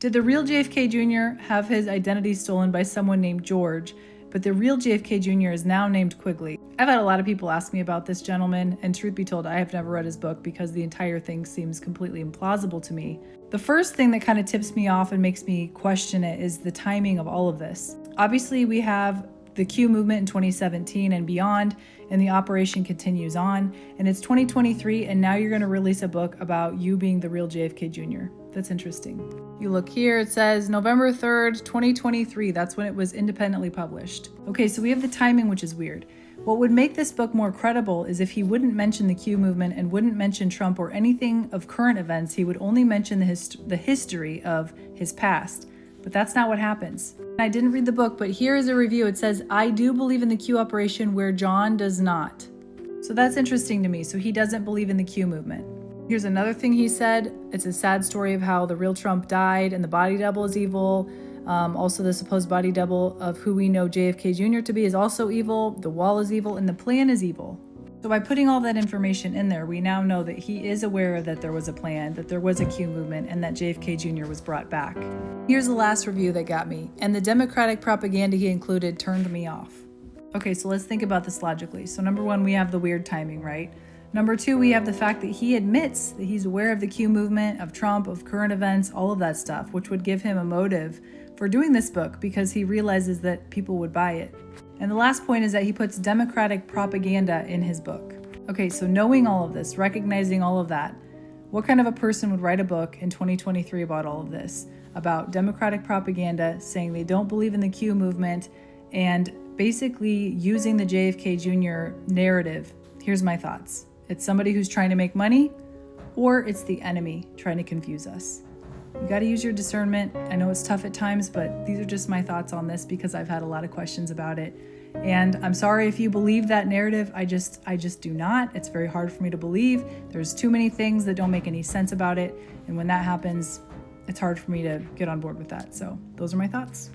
Did the real JFK Jr. have his identity stolen by someone named George, but the real JFK Jr. is now named Quigley? I've had a lot of people ask me about this gentleman, and truth be told, I have never read his book because the entire thing seems completely implausible to me. The first thing that kind of tips me off and makes me question it is the timing of all of this. Obviously, we have the Q movement in 2017 and beyond, and the operation continues on, and it's 2023, and now you're going to release a book about you being the real JFK Jr. That's interesting. You look here, it says November 3rd, 2023. That's when it was independently published. Okay, so we have the timing, which is weird. What would make this book more credible is if he wouldn't mention the Q movement and wouldn't mention Trump or anything of current events. He would only mention the history of his past. But that's not what happens. I didn't read the book, but here is a review. It says, I do believe in the Q operation where John does not. So that's interesting to me. So he doesn't believe in the Q movement. Here's another thing he said. It's a sad story of how the real Trump died and the body double is evil. Also, the supposed body double of who we know JFK Jr. to be is also evil. The wall is evil and the plan is evil. So by putting all that information in there, we now know that he is aware that there was a plan, that there was a Q movement, and that JFK Jr. was brought back. Here's the last review that got me, and the Democratic propaganda he included turned me off. Okay, so let's think about this logically. So number one, we have the weird timing, right? Number two, we have the fact that he admits that he's aware of the Q movement, of Trump, of current events, all of that stuff, which would give him a motive for doing this book because he realizes that people would buy it. And the last point is that he puts Democratic propaganda in his book. Okay, so knowing all of this, recognizing all of that, what kind of a person would write a book in 2023 about all of this? About Democratic propaganda, saying they don't believe in the Q movement, and basically using the JFK Jr. narrative. Here's my thoughts. It's somebody who's trying to make money, or it's the enemy trying to confuse us. You got to use your discernment. I know it's tough at times, but these are just my thoughts on this because I've had a lot of questions about it. And I'm sorry if you believe that narrative. I just do not. It's very hard for me to believe. There's too many things that don't make any sense about it. And when that happens, it's hard for me to get on board with that. So those are my thoughts.